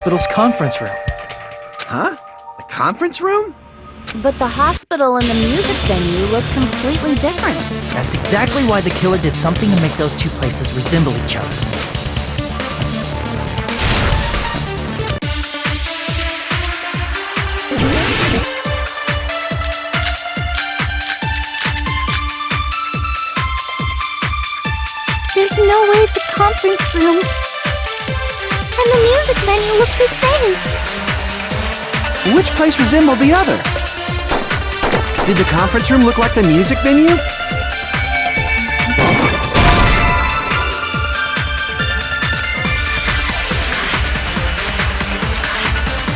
hospital's conference room. Huh? The conference room? But the hospital and the music venue look completely different. That's exactly why the killer did something to make those two places resemble each other. There's no way the conference room and the music venue look the same. Which place resembled the other? Did the conference room look like the music venue?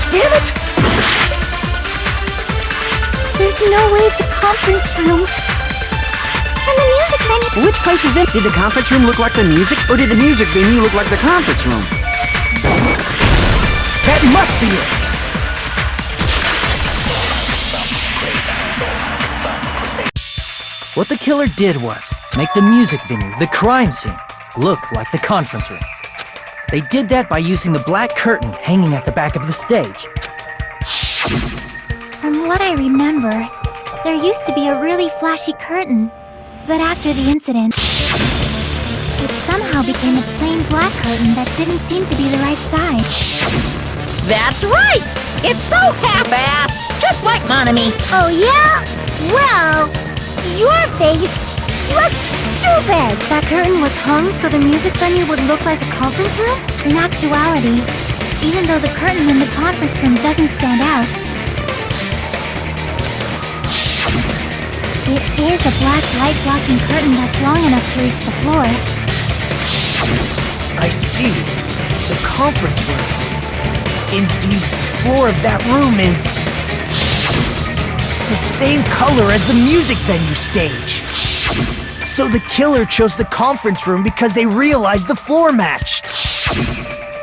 Damn it! There's no way the conference room and the music venue... Which place was it? Did the conference room look like the music, or did the music venue look like the conference room? That must be it! What the killer did was make the music venue, the crime scene, look like the conference room. They did that by using the black curtain hanging at the back of the stage. From what I remember, there used to be a really flashy curtain. But after the incident, it somehow became a plain black curtain that didn't seem to be the right size. That's right! It's so half-assed, just like Monami. Oh yeah? Well, your face looks stupid! That curtain was hung so the music venue would look like a conference room? In actuality, even though the curtain in the conference room doesn't stand out, it is a black light-blocking curtain that's long enough to reach the floor. I see. The conference room. Indeed, the floor of that room is the same color as the music venue stage. So the killer chose the conference room because they realized the floor matched.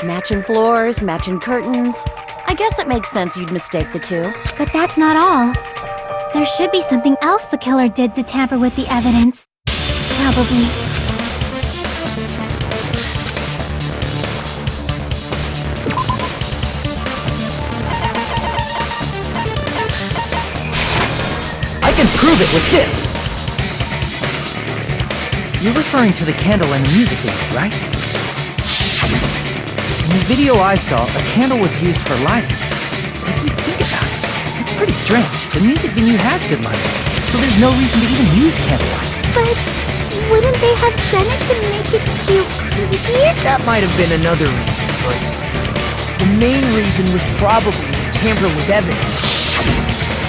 Matching floors, matching curtains. I guess it makes sense you'd mistake the two. But that's not all. There should be something else the killer did to tamper with the evidence. Probably. I can prove it with this! You're referring to the candle in the music video, right? In the video I saw, a candle was used for lighting. If you think about it, it's pretty strange. The music venue has good lighting, so there's no reason to even use candlelight. But wouldn't they have done it to make it feel creepy? That might have been another reason, but the main reason was probably to tamper with evidence.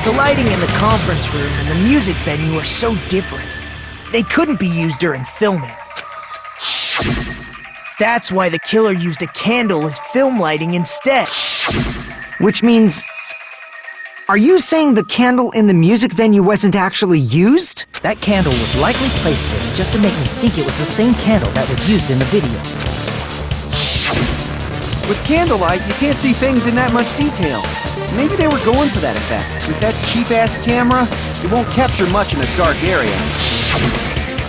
The lighting in the conference room and the music venue are so different. They couldn't be used during filming. That's why the killer used a candle as film lighting instead. Which means... Are you saying the candle in the music venue wasn't actually used? That candle was likely placed there just to make me think it was the same candle that was used in the video. With candlelight, you can't see things in that much detail. Maybe they were going for that effect. With that cheap-ass camera, it won't capture much in a dark area.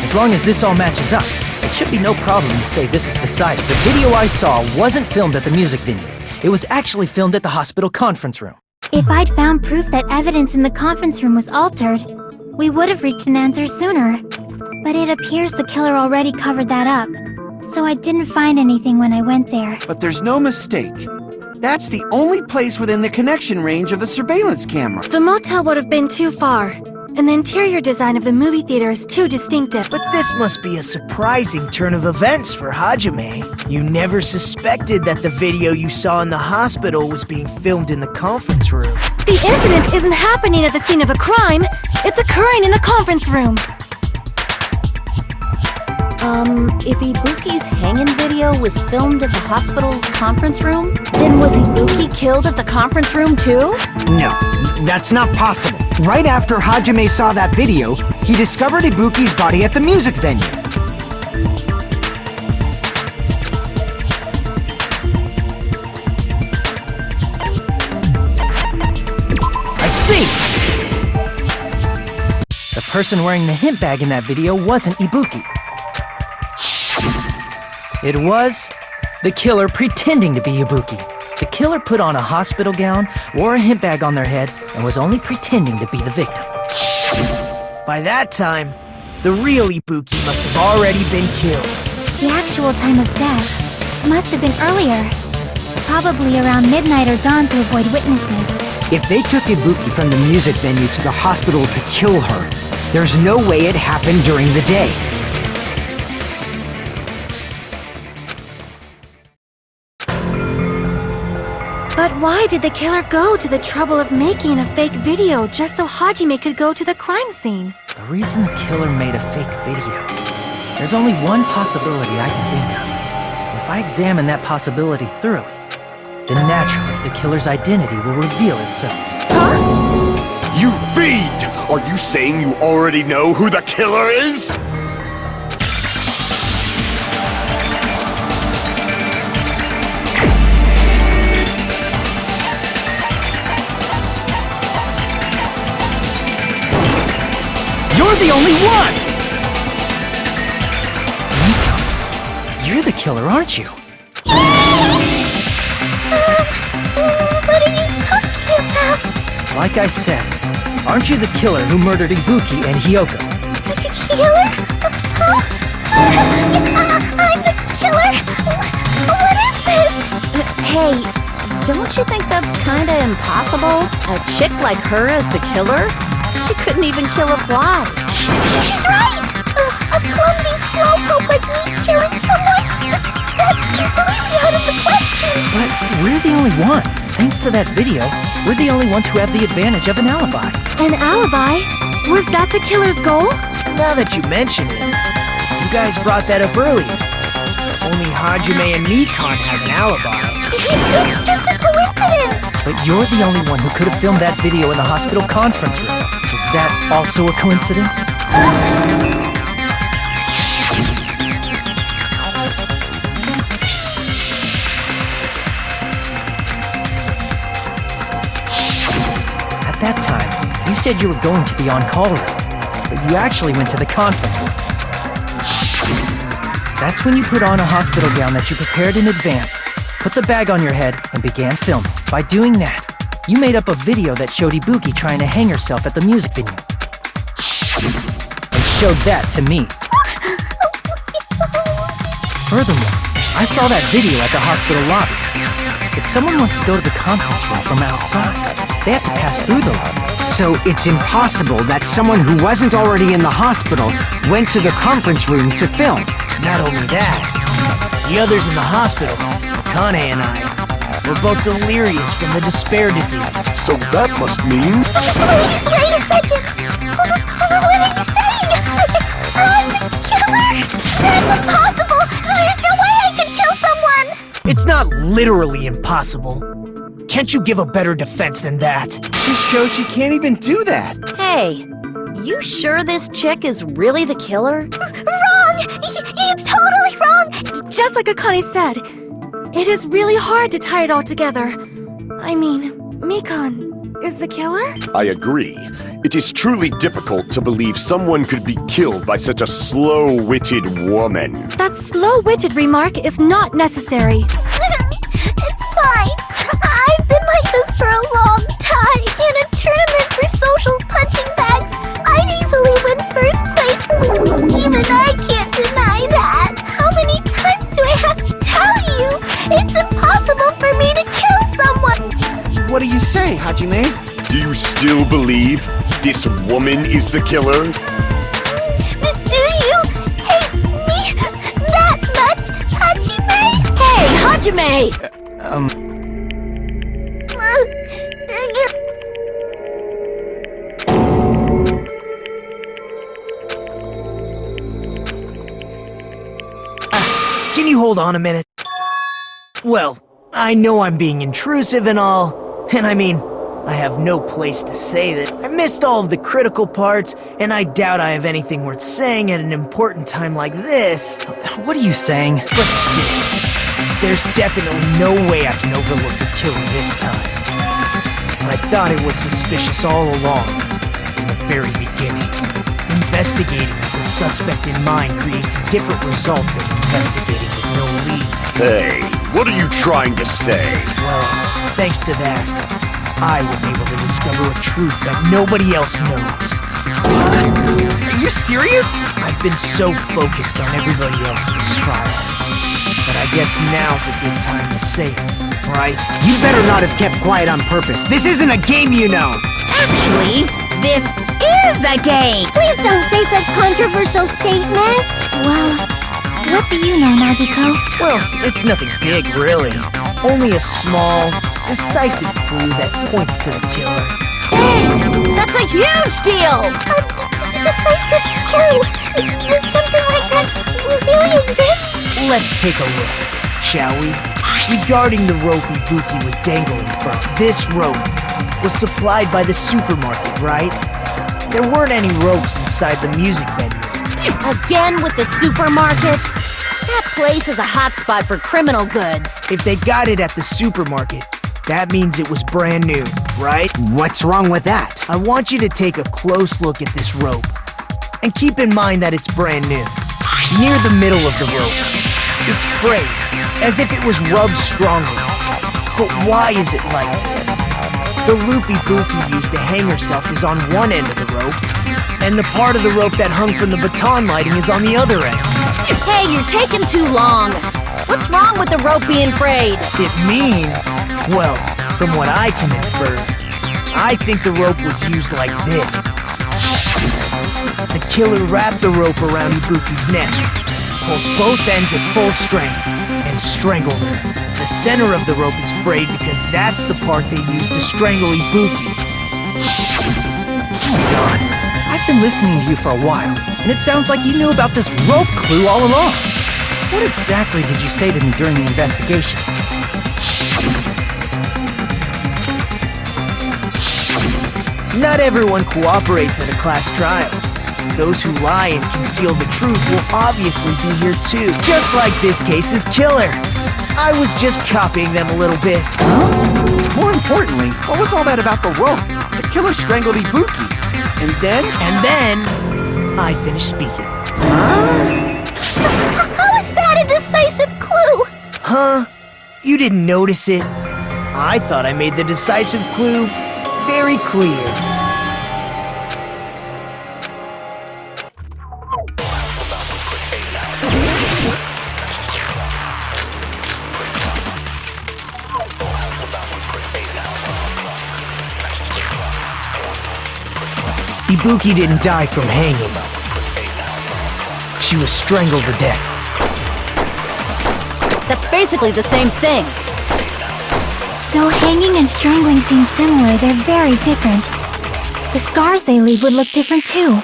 As long as this all matches up, it should be no problem to say this is decided. The video I saw wasn't filmed at the music venue. It was actually filmed at the hospital conference room. If I'd found proof that evidence in the conference room was altered, we would have reached an answer sooner. But it appears the killer already covered that up, so I didn't find anything when I went there. But there's no mistake. That's the only place within the connection range of the surveillance camera. The motel would have been too far, and the interior design of the movie theater is too distinctive. But this must be a surprising turn of events for Hajime. You never suspected that the video you saw in the hospital was being filmed in the conference room. The incident isn't happening at the scene of a crime, it's occurring in the conference room. If Ibuki's hanging video was filmed at the hospital's conference room, then was Ibuki killed at the conference room too? No, that's not possible. Right after Hajime saw that video, he discovered Ibuki's body at the music venue. I see! The person wearing the hint bag in that video wasn't Ibuki. It was the killer pretending to be Ibuki. The killer put on a hospital gown, wore a hint bag on their head, and was only pretending to be the victim. By that time, the real Ibuki must have already been killed. The actual time of death must have been earlier. Probably around midnight or dawn to avoid witnesses. If they took Ibuki from the music venue to the hospital to kill her, there's no way it happened during the day. But why did the killer go to the trouble of making a fake video just so Hajime could go to the crime scene? The reason the killer made a fake video. There's only one possibility I can think of. If I examine that possibility thoroughly, then naturally the killer's identity will reveal itself. You fiend! Are you saying you already know who the killer is? You're the only one! Miko, you're the killer, aren't you? What are you talking about? Like I said, aren't you the killer who murdered Ibuki and Hyoko? The killer? Huh? I'm the killer? What is this? Hey, don't you think that's kinda impossible? A chick like her as the killer? She couldn't even kill a fly. She's right! A clumsy slowpoke like me killing someone? That's completely out of the question! But we're the only ones. Thanks to that video, we're the only ones who have the advantage of an alibi. An alibi? Was that the killer's goal? Now that you mention it, you guys brought that up earlier. Only Hajime and Mikon have an alibi. It's just a coincidence! But you're the only one who could have filmed that video in the hospital conference room. Is that also a coincidence? At that time, you said you were going to the on-call room, but you actually went to the conference room. That's when you put on a hospital gown that you prepared in advance, put the bag on your head, and began filming. By doing that, you made up a video that showed Ibuki trying to hang herself at the music venue. And showed that to me. Furthermore, I saw that video at the hospital lobby. If someone wants to go to the conference room from outside, they have to pass through the lobby. So it's impossible that someone who wasn't already in the hospital went to the conference room to film. Not only that, the others in the hospital, Kane and I, were both delirious from the despair disease. So that must mean... Wait a second! What are you saying? I'm the killer? That's impossible! There's no way I can kill someone! It's not literally impossible. Can't you give a better defense than that? Just shows she can't even do that. Hey, you sure this chick is really the killer? Wrong! It's totally wrong! Just like Akane said, it is really hard to tie it all together. I mean, Mikon is the killer? I agree. It is truly difficult to believe someone could be killed by such a slow-witted woman. That slow-witted remark is not necessary. It's fine. I've been like this for a long time. In a tournament for social punching bags, I'd easily win first place. Even I can't deny that. How many times do I have to tell you? It's impossible for me to kill someone. What do you say, Hajime? Do you still believe this woman is the killer? Do you hate me that much, Hajime? Hey, Hajime! Can you hold on a minute? Well, I know I'm being intrusive and all, and I mean, I have no place to say that. I missed all of the critical parts, and I doubt I have anything worth saying at an important time like this. What are you saying? But still, there's definitely no way I can overlook the killer this time. I thought it was suspicious all along. in the very beginning. Investigating with the suspect in mind creates a different result than investigating with no lead. Hey, what are you trying to say? Well, thanks to that, I was able to discover a truth that nobody else knows. Are you serious? I've been so focused on everybody else this trial, but I guess now's a good time to say it, right? You better not have kept quiet on purpose. This isn't a game, you know. Actually, this is a game! Please don't say such controversial statements. Well, what do you know, Nagito? Well, it's nothing big, really. Only a small, decisive clue that points to the killer. Dang! That's a huge deal! Decisive clue. Does something like that really exist? Let's take a look, shall we? Regarding the rope Ibuki was dangling from, this rope was supplied by the supermarket, right? There weren't any ropes inside the music venue. Again with the supermarket? That place is a hotspot for criminal goods. If they got it at the supermarket, that means it was brand new, right? What's wrong with that? I want you to take a close look at this rope. And keep in mind that it's brand new. Near the middle of the rope, it's frayed, as if it was rubbed strongly. But why is it like this? The loop Ibuki used to hang herself is on one end of the rope, and the part of the rope that hung from the baton lighting is on the other end. Hey, you're taking too long. What's wrong with the rope being frayed? It means, well, from what I can infer, I think the rope was used like this. The killer wrapped the rope around Ibuki's neck, pulled both ends at full strength, and strangled her. The center of the rope is frayed because that's the part they used to strangle Ibuki. Don, I've been listening to you for a while, and it sounds like you knew about this rope clue all along. What exactly did you say to me during the investigation? Not everyone cooperates at a class trial. Those who lie and conceal the truth will obviously be here too, just like this case's killer. I was just copying them a little bit. More importantly, what was all that about the rope? The killer strangled Ibuki. And then? And then, I finished speaking. How is that a decisive clue? Huh? You didn't notice it? I thought I made the decisive clue very clear. Ibuki didn't die from hanging. She was strangled to death. That's basically the same thing. Though hanging and strangling seem similar, they're very different. The scars they leave would look different too.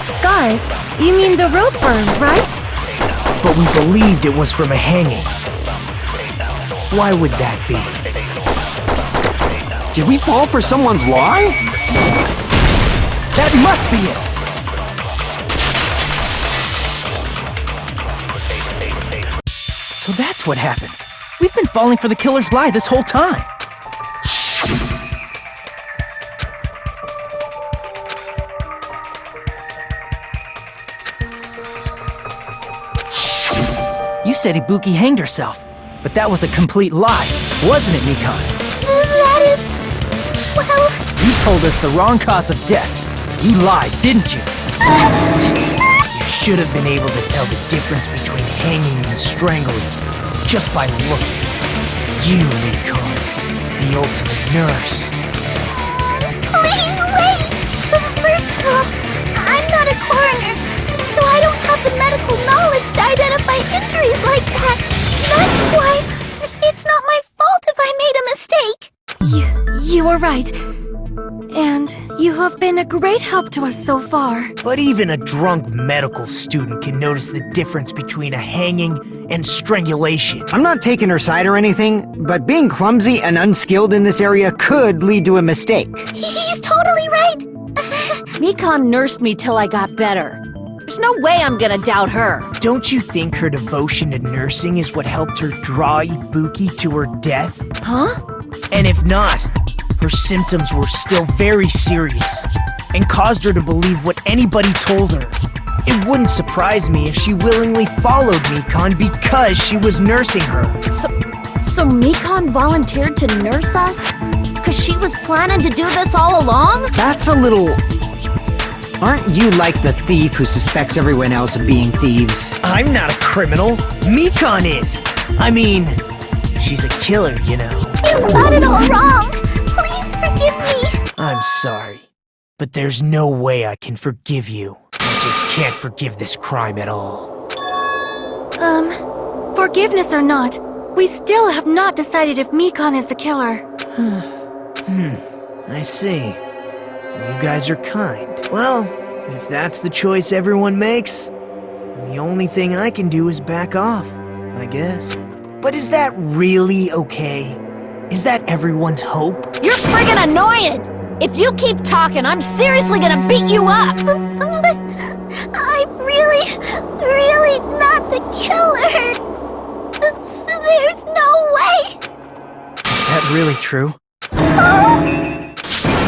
Scars? You mean the rope burn, right? But we believed it was from a hanging. Why would that be? Did we fall for someone's lie? That must be it! So that's what happened. We've been falling for the killer's lie this whole time. You said Ibuki hanged herself, but that was a complete lie, wasn't it, Nikon? That is... well... You told us the wrong cause of death. You lied, didn't you? You should have been able to tell the difference between hanging and strangling just by looking. You, Nikon, the ultimate nurse. Please wait! First of all, I'm not a coroner, so I don't have the medical knowledge to identify injuries like that. That's why it's not my fault if I made a mistake. You were right. And you have been a great help to us so far. But even a drunk medical student can notice the difference between a hanging and strangulation. I'm not taking her side or anything, but being clumsy and unskilled in this area could lead to a mistake. He's totally right. Nikon nursed me till I got better. There's no way I'm gonna doubt her. Don't you think her devotion to nursing is what helped her draw Ibuki to her death? Huh? And if not, her symptoms were still very serious and caused her to believe what anybody told her. It wouldn't surprise me if she willingly followed Mikan because she was nursing her. So Mikan volunteered to nurse us? Because she was planning to do this all along? That's a little... Aren't you like the thief who suspects everyone else of being thieves? I'm not a criminal. Mikan is. I mean, she's a killer, you know. You've got it all wrong! Please forgive me! I'm sorry, but there's no way I can forgive you. I just can't forgive this crime at all. Forgiveness or not, we still have not decided if Mikan is the killer. I see. You guys are kind. Well, if that's the choice everyone makes, then the only thing I can do is back off, I guess. But is that really okay? Is that everyone's hope? You're friggin' annoying! If you keep talking, I'm seriously gonna beat you up! But I'm really not the killer! There's no way! Is that really true?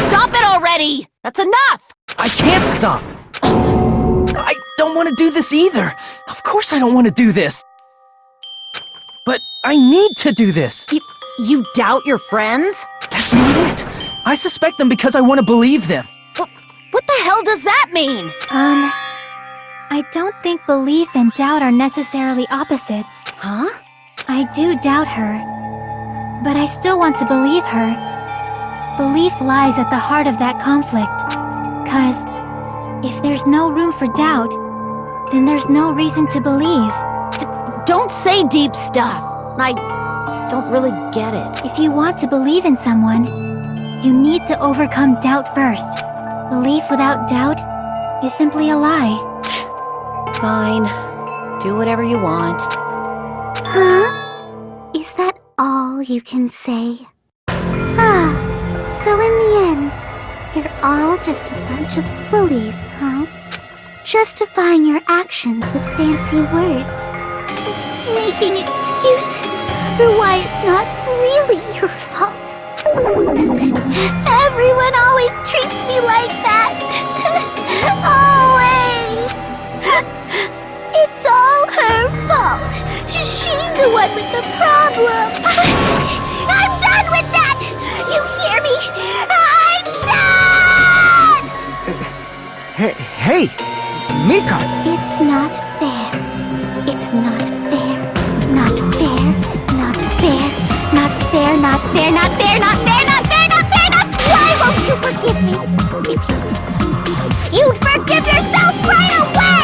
Stop it already! That's enough! I can't stop! I don't want to do this either! Of course I don't want to do this! But I need to do this! You doubt your friends? That's not it! I suspect them because I want to believe them! What the hell does that mean? I don't think belief and doubt are necessarily opposites. Huh? I do doubt her, but I still want to believe her. Belief lies at the heart of that conflict. 'Cause if there's no room for doubt, then there's no reason to believe. Don't say deep stuff. I don't really get it. If you want to believe in someone, you need to overcome doubt first. Belief without doubt is simply a lie. Fine. Do whatever you want. Huh? Is that all you can say? So in the end, you're all just a bunch of bullies, huh? Justifying your actions with fancy words. Making excuses for why it's not really your fault. Everyone always treats me like that. Always. It's all her fault. She's the one with the problem. I'm done with that! You hear me? I'm done! Hey! Mikan! It's not fair. It's not fair. Not fair. Not fair. Not fair. Not fair. Not fair. Not fair. Not fair. Not fair. Not fair. Why won't you forgive me? If you did something, you'd forgive yourself right away!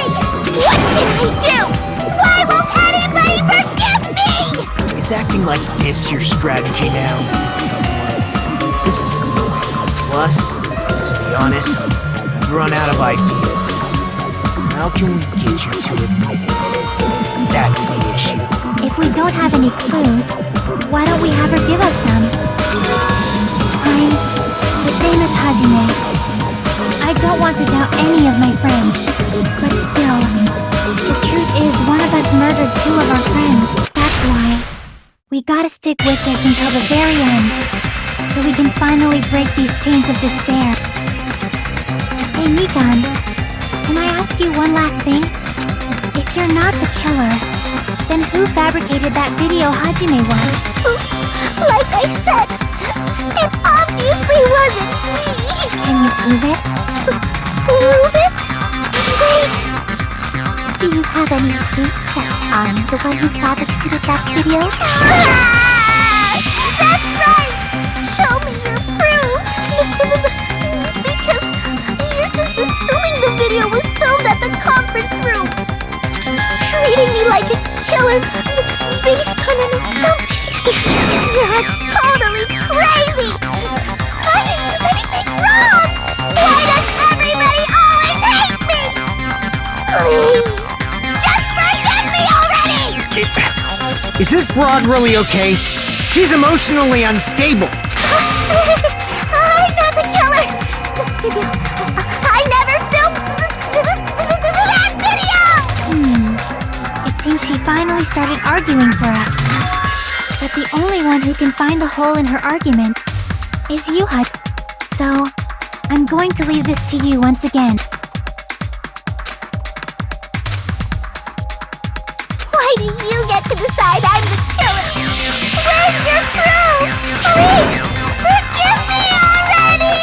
What did I do? Why won't anybody forgive me? Is acting like this your strategy now? This is... Plus, to be honest, I've run out of ideas. How can we get you to admit it? That's the issue. If we don't have any clues, why don't we have her give us some? I'm the same as Hajime. I don't want to doubt any of my friends, but still, the truth is one of us murdered two of our friends. That's why we gotta stick with this until the very end, so we can finally break these chains of despair. Hey Mikan, can I ask you one last thing? If you're not the killer, then who fabricated that video Hajime watched? Like I said, it obviously wasn't me! Can you prove it? Prove it? Wait! Do you have any proof that I'm the one who fabricated that video? That's right! Show me your proof! Because you're just assuming the video was filmed at the conference room! Treating me like a killer based on an assumption! That's totally crazy! I didn't do anything wrong! Why does everybody always hate me? Please, just forgive me already! Is this broad really okay? She's emotionally unstable. I'm not the killer! I never filmed that video! It seems she finally started arguing for us. But the only one who can find the hole in her argument is you, Hud. So, I'm going to leave this to you once again. Why do you get to decide I'm the killer? Where's your proof? Please, forgive me already!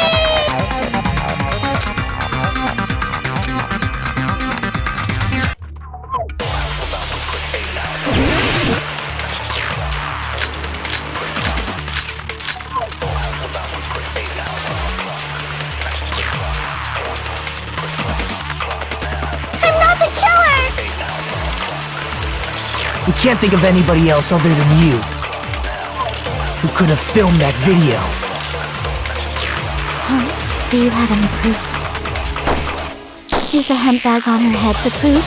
I'm not the killer! We can't think of anybody else other than you who could have filmed that video. Do you have any proof? Is the hemp bag on her head the proof?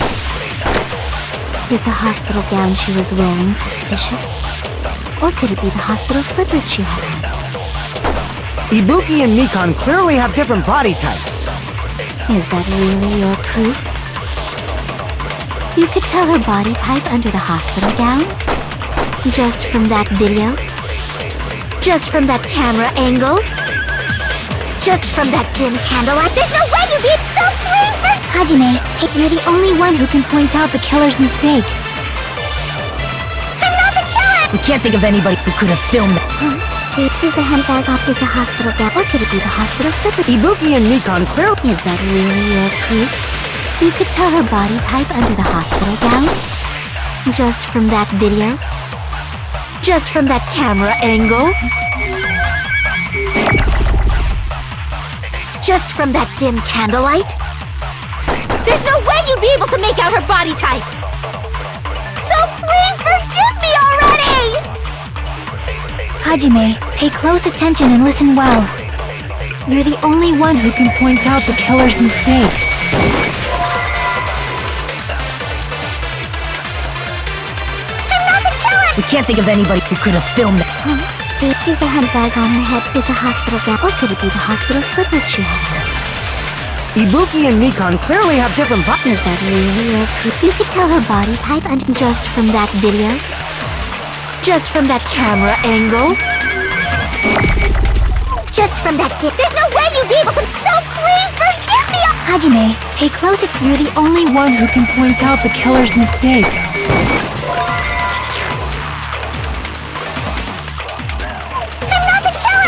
Is the hospital gown she was wearing suspicious? Or could it be the hospital slippers she had on? Ibuki and Mikan clearly have different body types. Is that really your proof? You could tell her body type under the hospital gown? Just from that video? Just from that camera angle? Just from that dim candlelight? There's no way you'd be so pleased for— Hajime, you're the only one who can point out the killer's mistake. I'm not the killer! We can't think of anybody who could have filmed that. Is the hemp bag off? Is the hospital gown? Or could it be the hospital slippers? Ibuki and Mikan clearly— Is that really your proof? You could tell her body type under the hospital gown? Just from that video? Just from that camera angle? Just from that dim candlelight? There's no way you'd be able to make out her body type! So please forgive me already! Hajime, pay close attention and listen well. You're the only one who can point out the killer's mistake. We can't think of anybody who could have filmed that. Is the hemp bag on her head? Is the hospital gown? Or could it be the hospital slippers she had on? Ibuki and Mikan clearly have different bodies. Is that really your proof? You could tell her body type and just from that video? Just from that camera angle? Just from that dip? There's no way you'd be able to— So please forgive me! Hajime, pay close attention. You're the only one who can point out the killer's mistake.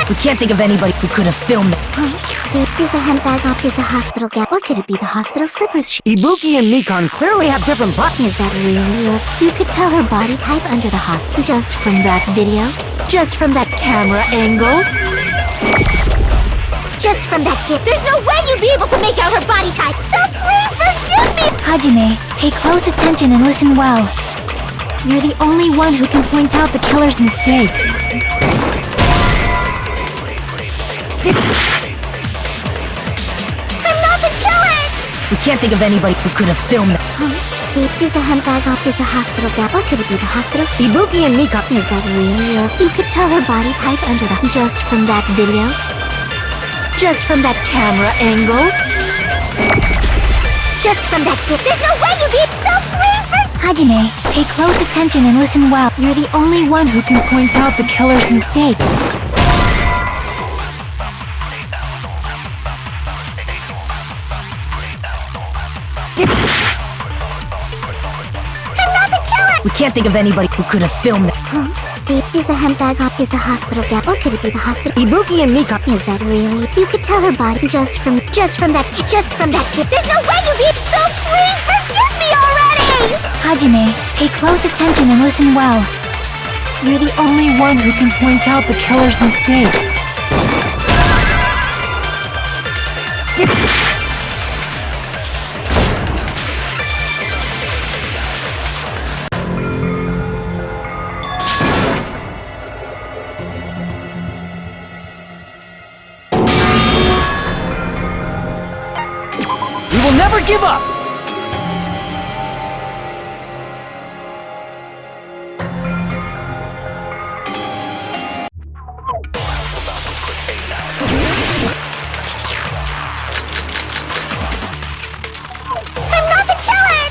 We can't think of anybody who could have filmed that. Is the hemp bag off? Is the hospital gown? Or could it be the hospital slippers Ibuki and Mikan clearly have different bodies. Is that really your— You could tell her body type under the hospital. Just from that video? Just from that camera angle? Just from that dip? There's no way you'd be able to make out her body type! So please forgive me! Hajime, pay close attention and listen well. You're the only one who can point out the killer's mistake. I'm not the killer! We can't think of anybody who could have filmed that. Is the hemp bag off? Is the hospital gown? Or could it be the hospital? Ibuki and Mikan— Is that really your— You could tell her body type under the— Just from that video? Just from that camera angle? Just from that dip? There's no way you'd be— So please for— Hajime, pay close attention and listen well. You're the only one who can point out the killer's mistake. I'm not the killer! We can't think of anybody who could have filmed that. Is the hemp bag off? Is the hospital gown? Or could it be the hospital? Ibuki and Mikan— Is that really— You could tell her body just from that dip. There's no way you'd be— So please forgive me already! Hajime, pay close attention and listen well. You're the only one who can point out the killer's mistake. We will never give up!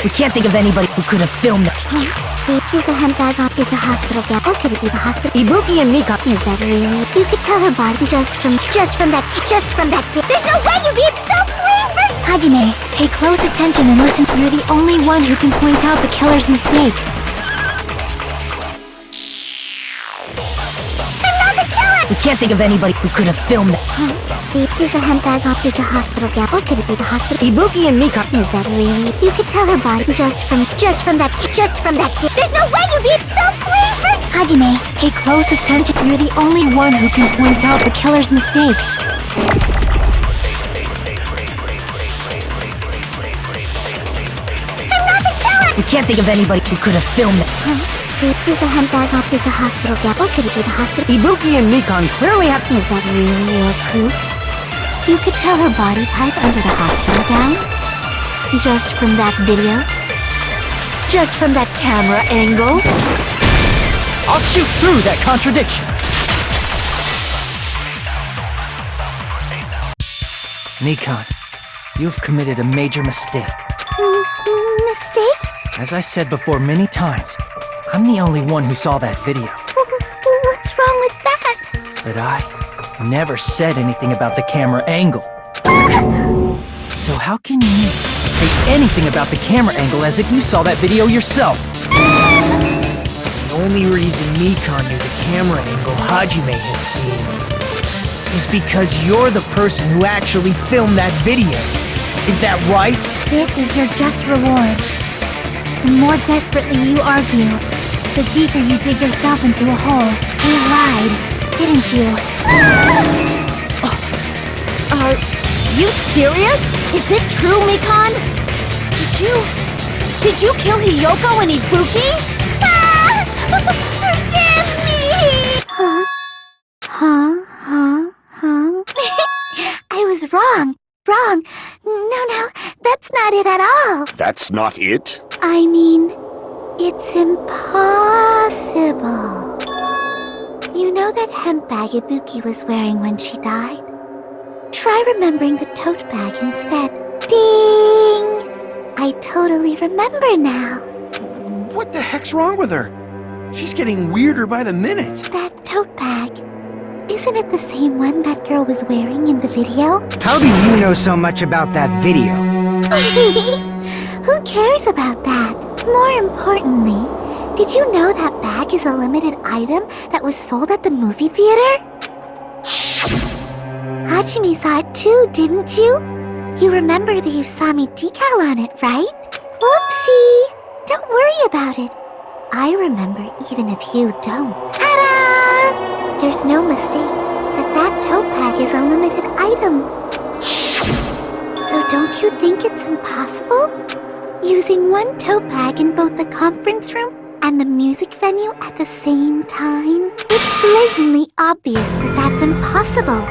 We can't think of anybody who could have filmed that. Is the handbag on? Is the hospital gown? Or could it be the hospital? Ibuki and Mika. Is that really? You could tell her body just from that. There's no way you'd be so pleased for Hajime. Pay close attention and listen. You're the only one who can point out the killer's mistake. I'm not the killer! We can't think of anybody who could have filmed that. Is the handbag on? Is the hospital gown? Or could it be the hospital? Ibuki and Mika. Is that really? You could tell her body just from that. There's no way you'd be so pleased for Hajime, pay close attention. You're the only one who can point out the killer's mistake. I'm not the killer! We can't think of anybody who could have filmed that. Is the handbag on? Is the hospital gown? Or could it be the hospital? Ibuki and Mikon clearly have. Is that really your proof? You could tell her body type under the hospital gown? Just from that video? Just from that camera angle? I'll shoot through that contradiction! Nikon, you've committed a major mistake. Mistake? As I said before many times, I'm the only one who saw that video. What's wrong with that? But I never said anything about the camera angle. So how can you say anything about the camera angle as if you saw that video yourself? The only reason Mikon knew the camera angle Hajime had seen is because you're the person who actually filmed that video. Is that right? This is your just reward. The more desperately you argue, the deeper you dig yourself into a hole. You lied, didn't you? Are you serious? Is it true, Mikon? Did you kill Hiyoko and Ibuki? Forgive me! Huh? I was wrong. No, that's not it at all. That's not it? I mean, it's impossible. You know that hemp bag Ibuki was wearing when she died? Try remembering the tote bag instead. Ding! I totally remember now. What the heck's wrong with her? She's getting weirder by the minute. That tote bag. Isn't it the same one that girl was wearing in the video? How do you know so much about that video? Who cares about that? More importantly, did you know that bag is a limited item that was sold at the movie theater? Hajime saw it too, didn't you? You remember the Usami decal on it, right? Whoopsie! Don't worry about it. I remember even if you don't. Ta-da! There's no mistake that tote bag is a limited item. So don't you think it's impossible? Using one tote bag in both the conference room and the music venue at the same time? It's blatantly obvious that that's impossible.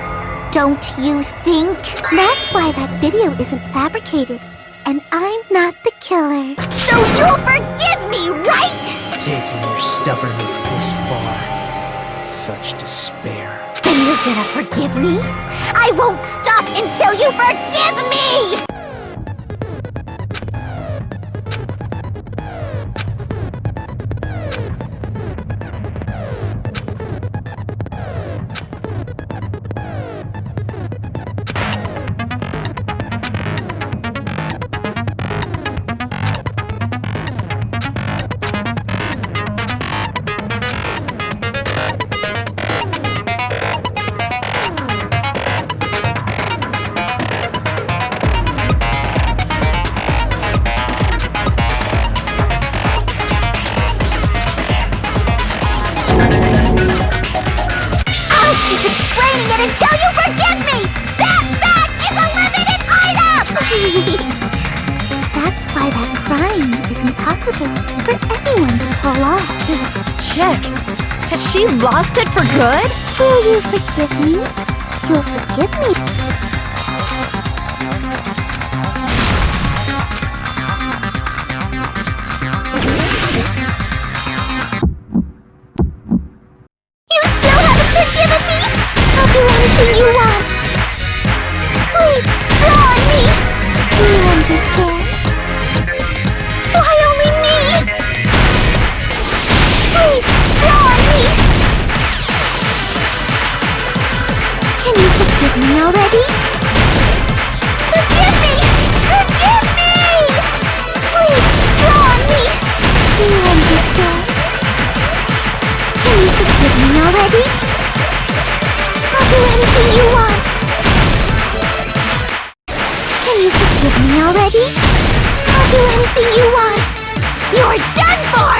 Don't you think? That's why that video isn't fabricated. And I'm not the killer. So you'll forgive me, right? Taking your stubbornness this far. Such despair. Then you're gonna forgive me? I won't stop until you forgive me! Explaining it until you forgive me! That bag is a limited item! That's why that crime is impossible for anyone to pull off. This chick, has she lost it for good? Will you forgive me? You'll forgive me. You still haven't forgiven me? I'll do anything you want. Please, draw on me. Do you understand? Why only me? forgive me already? Forgive me! Forgive me! Please, draw on me! Do you understand? Can you forgive me already? I'll do anything you want. Can you forgive me already? I'll do anything you want. You're done for!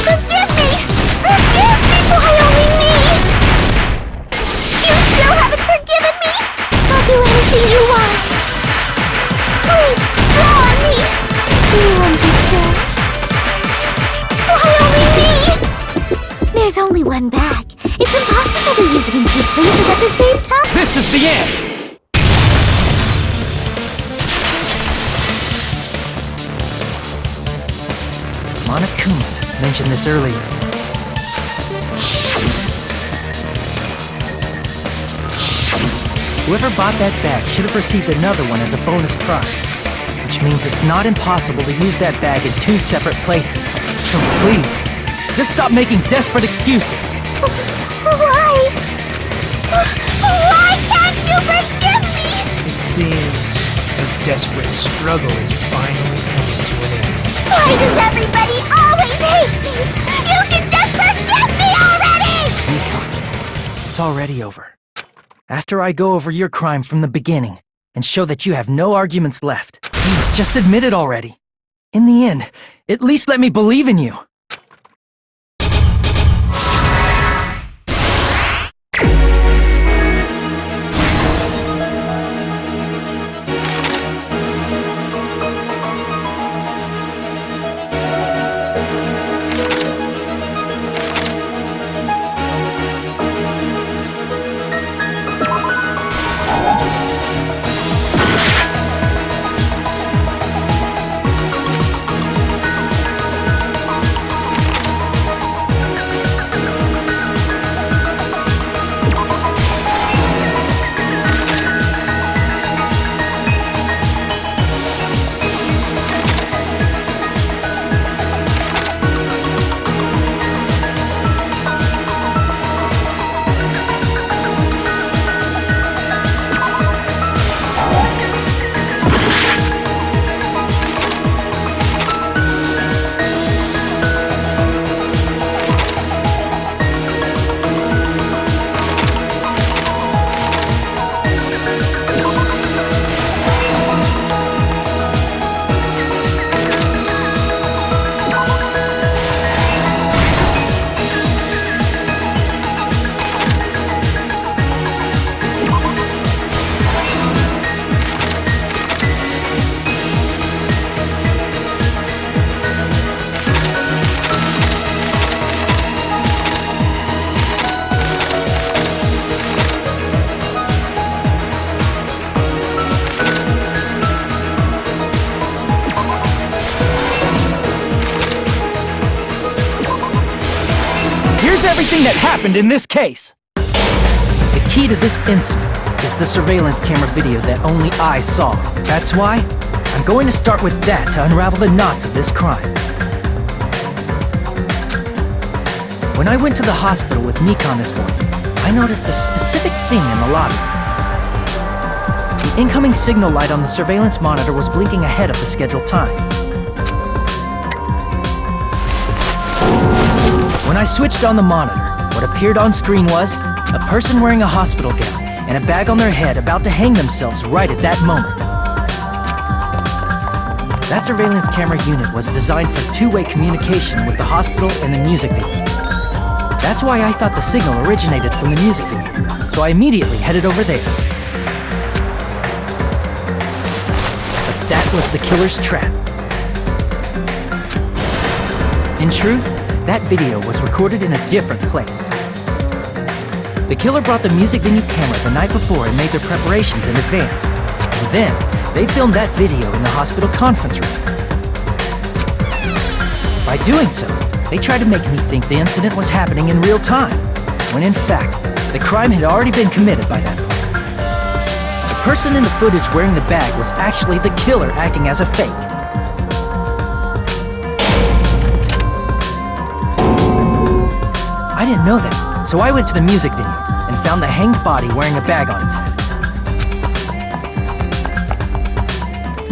Forgive me! Forgive me! Why only me? You still haven't forgiven me? I'll do anything you want. Please, draw on me. Do you understand? Why only me? There's only one bag. It's impossible to use it in two places at the same time. This is the end! Monokuma mentioned this earlier. Whoever bought that bag should have received another one as a bonus prize, which means it's not impossible to use that bag in two separate places. So please, just stop making desperate excuses. Why? Why can't you forgive me? It seems her desperate struggle is finally coming to an end. Why does everybody always hate me? You should just forgive me already! It's already over. After I go over your crime from the beginning and show that you have no arguments left, please just admit it already. In the end, at least let me believe in you. Everything that happened in this case. The key to this incident is the surveillance camera video that only I saw. That's why I'm going to start with that to unravel the knots of this crime. When I went to the hospital with Nikon this morning, I noticed a specific thing in the lobby. The incoming signal light on the surveillance monitor was blinking ahead of the scheduled time. When I switched on the monitor, what appeared on screen was a person wearing a hospital gown and a bag on their head about to hang themselves right at that moment. That surveillance camera unit was designed for two-way communication with the hospital and the music venue. That's why I thought the signal originated from the music venue, so I immediately headed over there. But that was the killer's trap. In truth, that video was recorded in a different place. The killer brought the music venue camera the night before and made their preparations in advance. And then, they filmed that video in the hospital conference room. By doing so, they tried to make me think the incident was happening in real time, when in fact, the crime had already been committed by that point. The person in the footage wearing the bag was actually the killer acting as a fake. I didn't know that, so I went to the music venue, and found the hanged body wearing a bag on its head.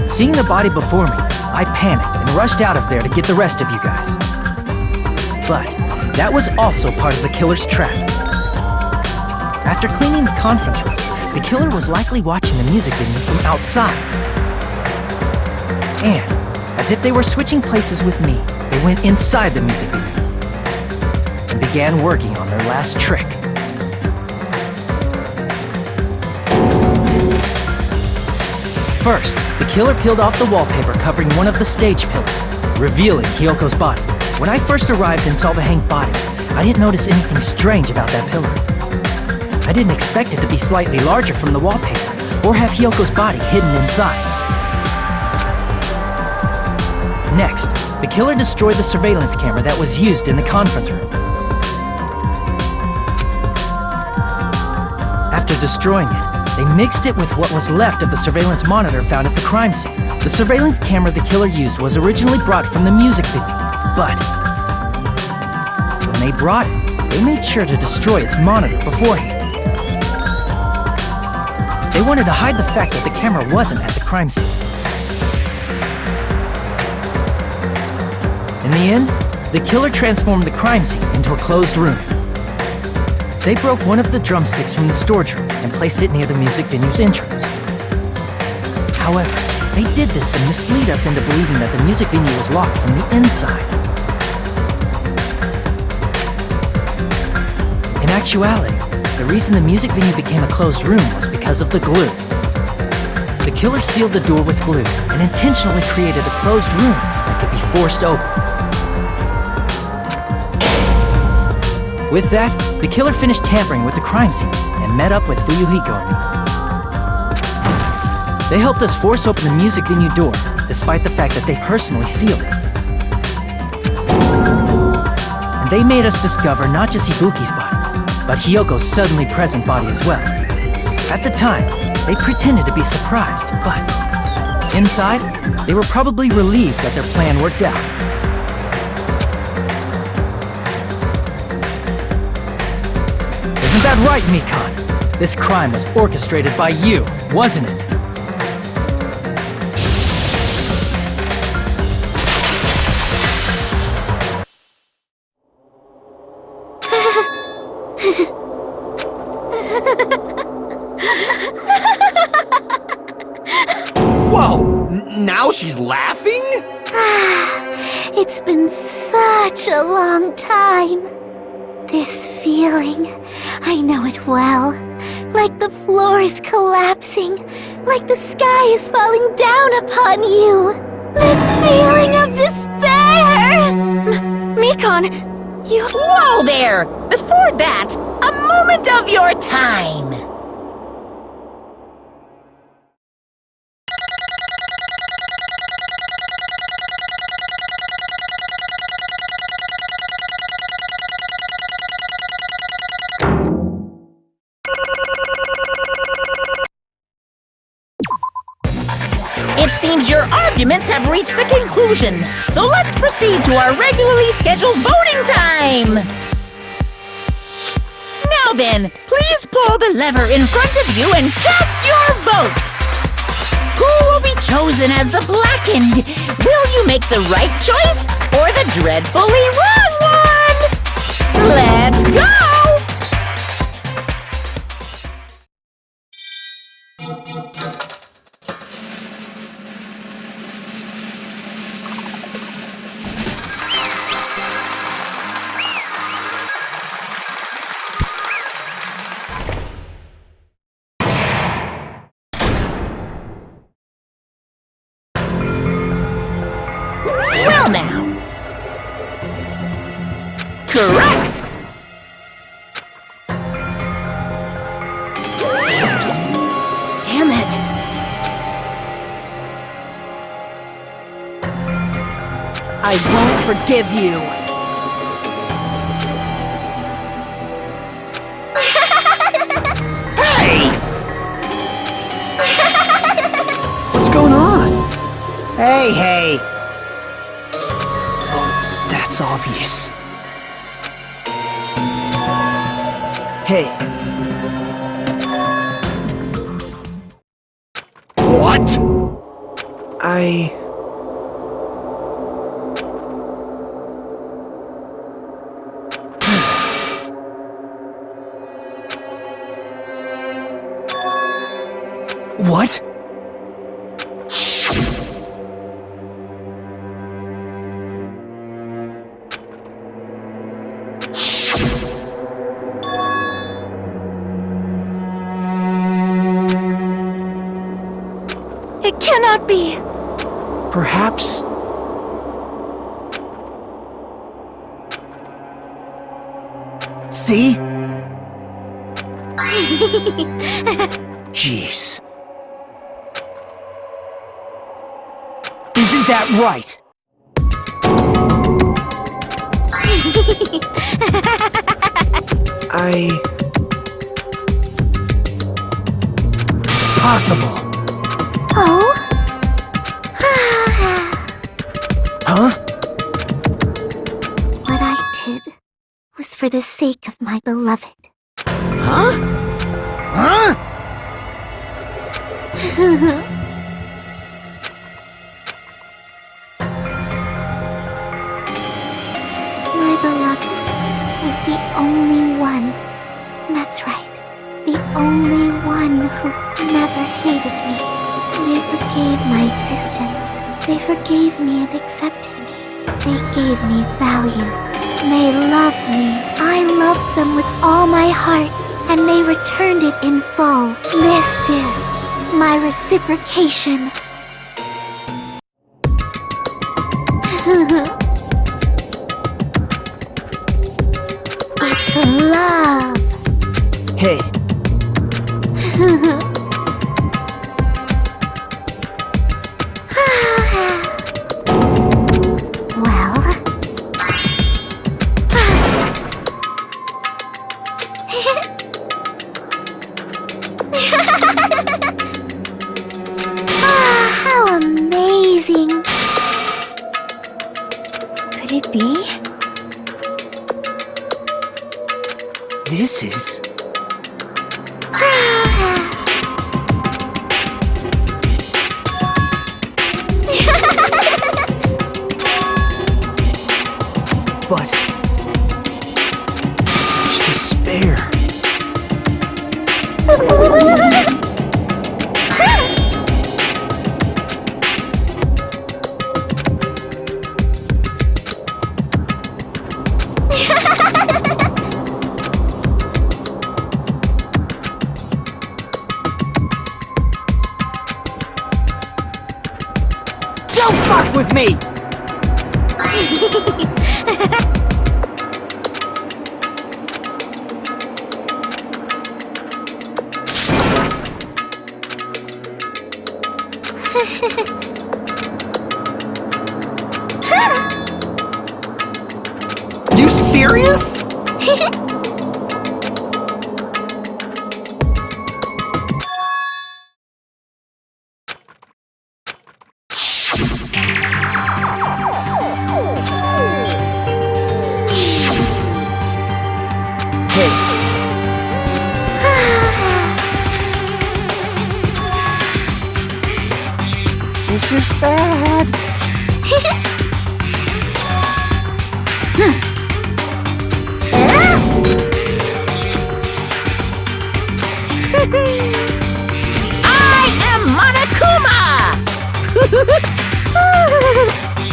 Seeing the body before me, I panicked and rushed out of there to get the rest of you guys. But that was also part of the killer's trap. After cleaning the conference room, the killer was likely watching the music video from outside. And, as if they were switching places with me, they went inside the music video and began working on their last trick. First, the killer peeled off the wallpaper covering one of the stage pillars, revealing Hyoko's body. When I first arrived and saw the hanged body, I didn't notice anything strange about that pillar. I didn't expect it to be slightly larger from the wallpaper, or have Hyoko's body hidden inside. Next, the killer destroyed the surveillance camera that was used in the conference room. After destroying it, they mixed it with what was left of the surveillance monitor found at the crime scene. The surveillance camera the killer used was originally brought from the music video, but when they brought it, they made sure to destroy its monitor beforehand. They wanted to hide the fact that the camera wasn't at the crime scene. In the end, the killer transformed the crime scene into a closed room. They broke one of the drumsticks from the storage room and placed it near the music venue's entrance. However, they did this to mislead us into believing that the music venue was locked from the inside. In actuality, the reason the music venue became a closed room was because of the glue. The killer sealed the door with glue and intentionally created a closed room that could be forced open. With that, the killer finished tampering with the crime scene and met up with Fuyuhiko and me. They helped us force open the music venue door, despite the fact that they personally sealed it. And they made us discover not just Ibuki's body, but Hyoko's suddenly present body as well. At the time, they pretended to be surprised, but inside, they were probably relieved that their plan worked out. Isn't that right, Mikan? This crime was orchestrated by you, wasn't it? Whoa! Now she's laughing? It's been such a long time. This feeling, I know it well. Like the floor is collapsing, like the sky is falling down upon you. This feeling of despair! Mikan, you... Whoa there! Before that, a moment of your time! It seems your arguments have reached a conclusion, so let's proceed to our regularly scheduled voting time! Now then, please pull the lever in front of you and cast your vote! Who will be chosen as the blackened? Will you make the right choice or the dreadfully wrong one? Let's go! Well now. Correct! Damn it. I won't forgive you. What's going on? Hey! That's obvious. Hey, What? What? It cannot be! Perhaps... See? Jeez. Isn't that right? Possible. Oh? Huh? What I did was for the sake of my beloved. Huh? Huh? My beloved was the only one. That's right. The only one who never hated me. They forgave my existence. They forgave me and accepted me. They gave me value. They loved me. I loved them with all my heart, and they returned it in full. This is my reciprocation. It's love. Hey, Well... how amazing! Could it be? this is... But... such despair. Don't fuck with me! You serious? Hey, this is bad. I am Monokuma!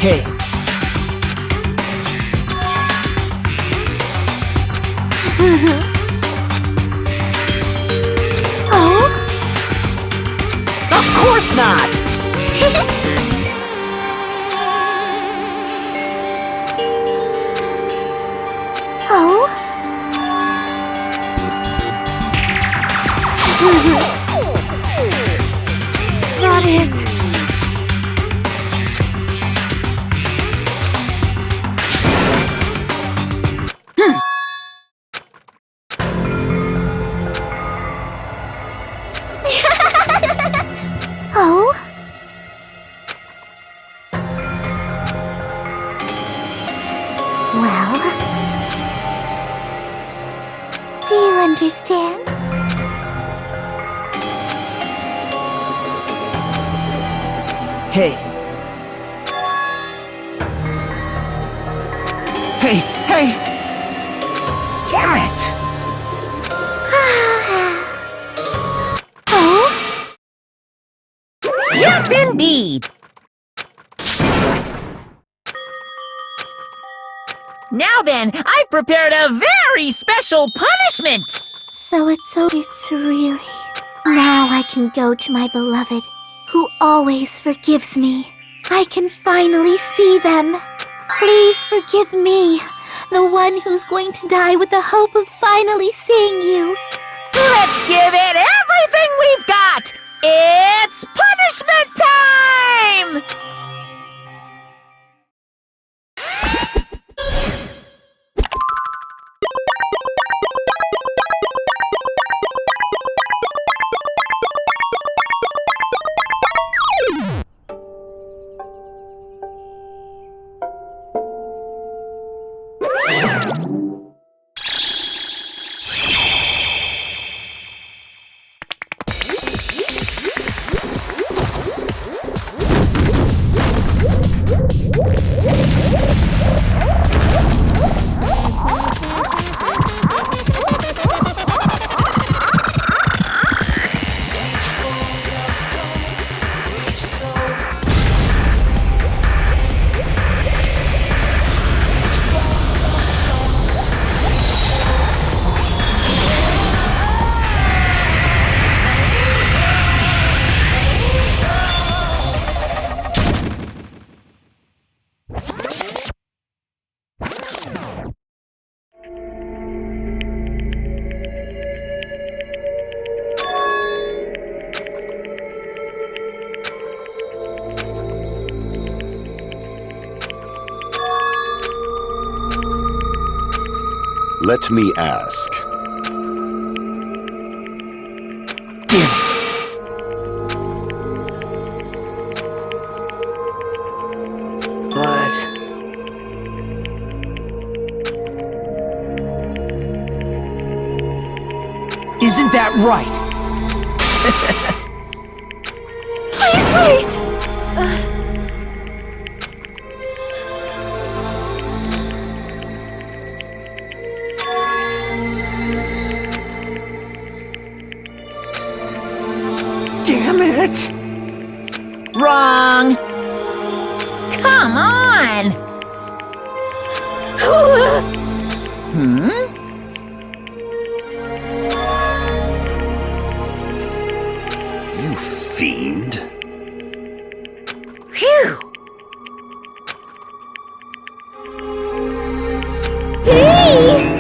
Hey, Oh? of course not! Oh? That is... Oh? Well... Do you understand? Hey. Hey! Damn it! Oh? Yes, indeed. Now then, I've prepared a very special punishment. So it's really... Now I can go to my beloved, who always forgives me. I can finally see them. Please forgive me, the one who's going to die with the hope of finally seeing you. Let's give it everything we've got. It's punishment time! Let me ask. Damn it! But... Isn't that right? Please wait! Damn it! Wrong. Come on. You fiend. Phew. Hey,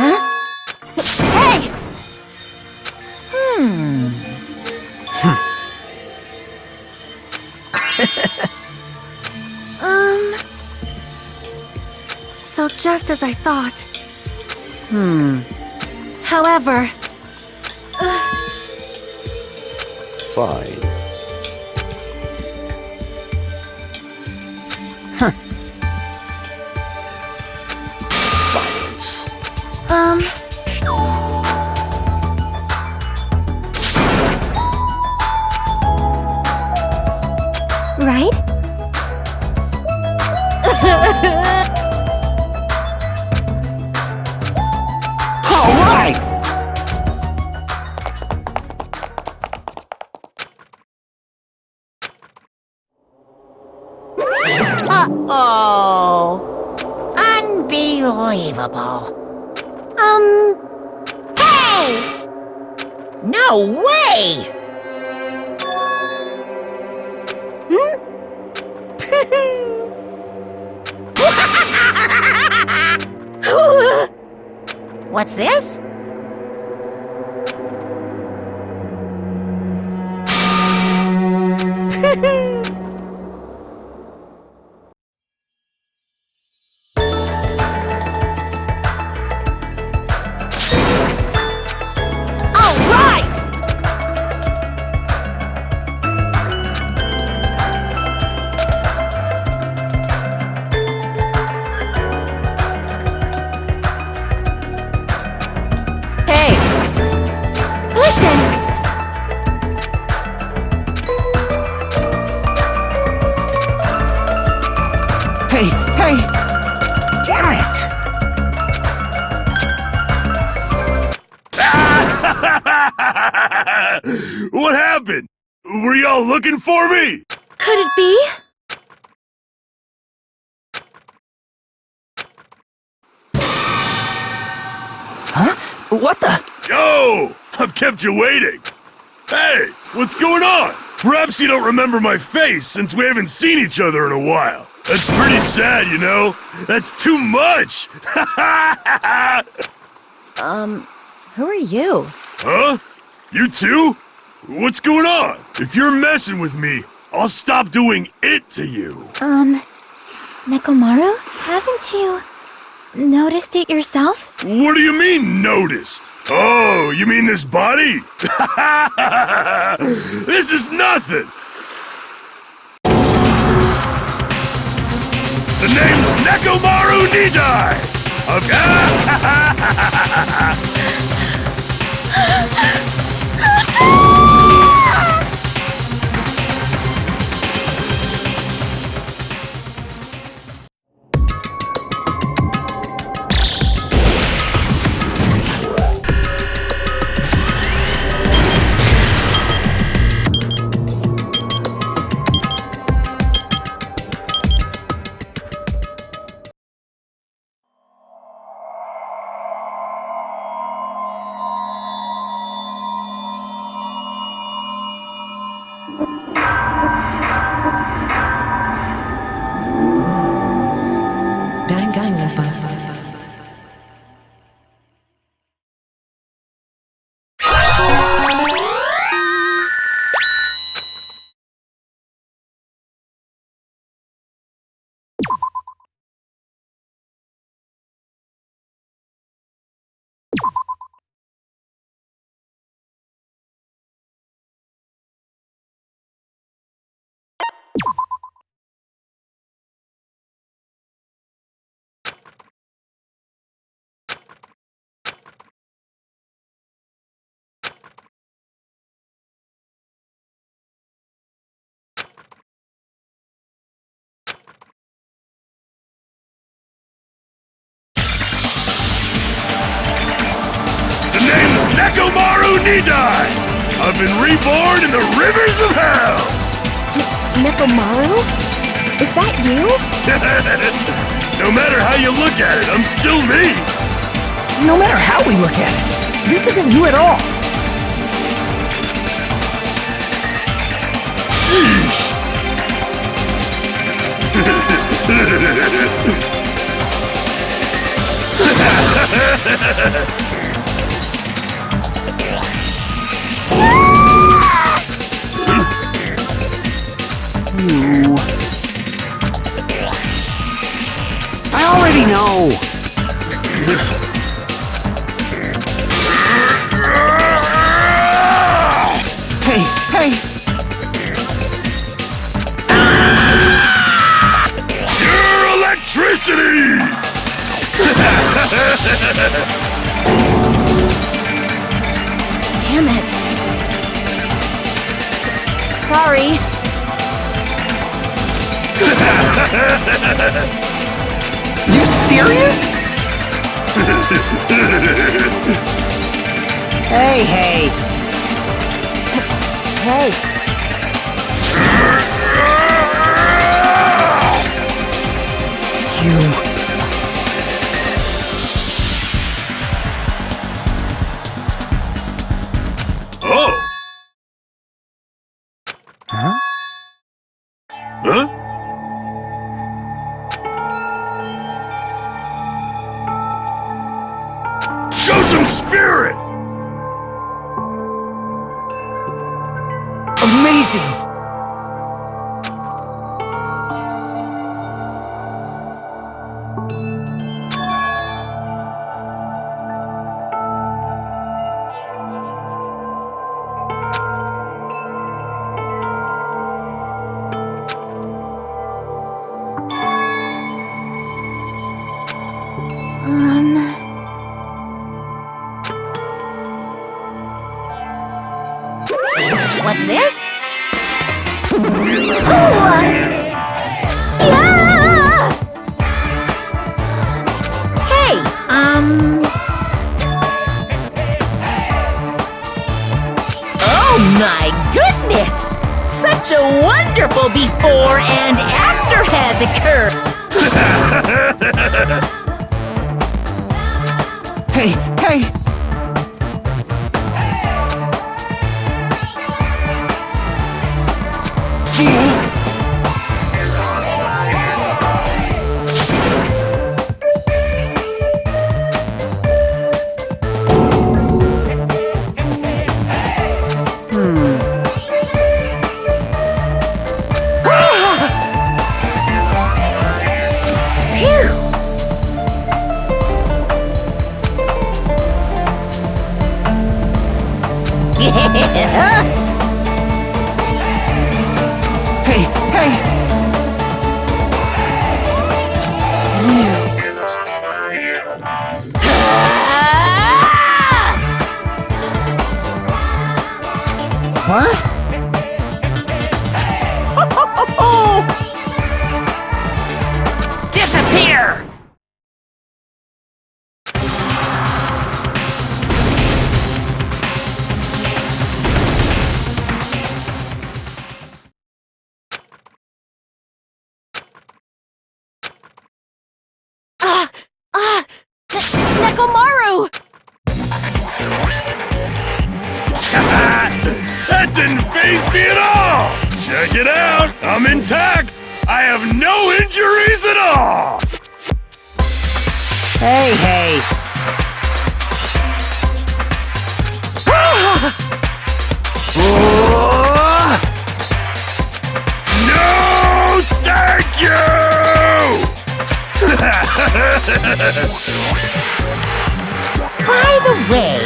Huh? Hey! So just as I thought. However... Fine. Silence. Right? All right! Uh-oh. Unbelievable. Hey! No way! What's this? All right! happened? Were y'all looking for me? Could it be? Huh? What the? Yo! I've kept you waiting. Hey, what's going on? Perhaps you don't remember my face since we haven't seen each other in a while. That's pretty sad, you know? That's too much! Who are you? Huh? You too? What's going on? If you're messing with me, I'll stop doing it to you. Nekomaru? Haven't you noticed it yourself? What do you mean, noticed? Oh, you mean this body? This is nothing! The name's Nekomaru Nidai! Danganronpa. The name's Nekomaru Nidai! I've been reborn in the rivers of hell! Nekomaru? Is that you? No matter how you look at it, I'm still me! No matter how we look at it, this isn't you at all. Sheesh! You... I already know! Hey, hey! Pure electricity! Damn it. Sorry. You serious? Hey, hey! Hey. You... Oh! Huh? Huh? Show some spirit! Amazing! What's this? Hey, Oh, Oh my goodness! Such a wonderful before and after has occurred! Hey, hey! Hey, hey! What? Disappear! Nekomaru! That didn't faze me at all! Check it out! I'm intact! I have no injuries at all! Hey, hey! No, thank you! By the way...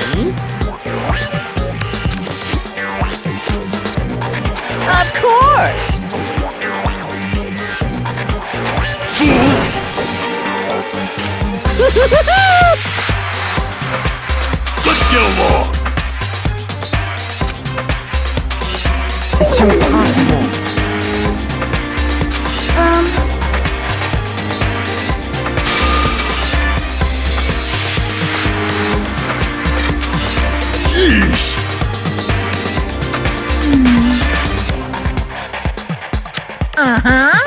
Of course! Let's get along! It's impossible. Sheesh! Uh-huh.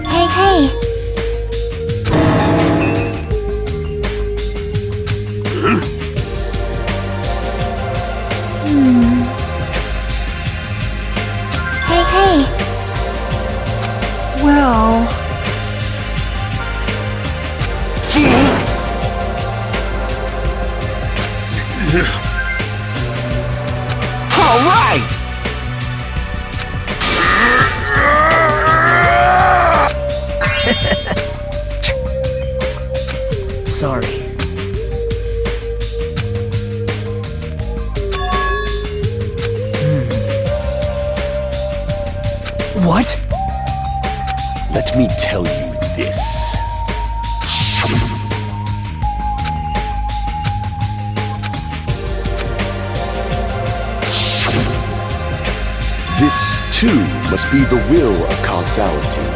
Hey, hey! Hey, hey! Well... All right! Sorry. What? Let me tell you this. This, too, must be the will of causality.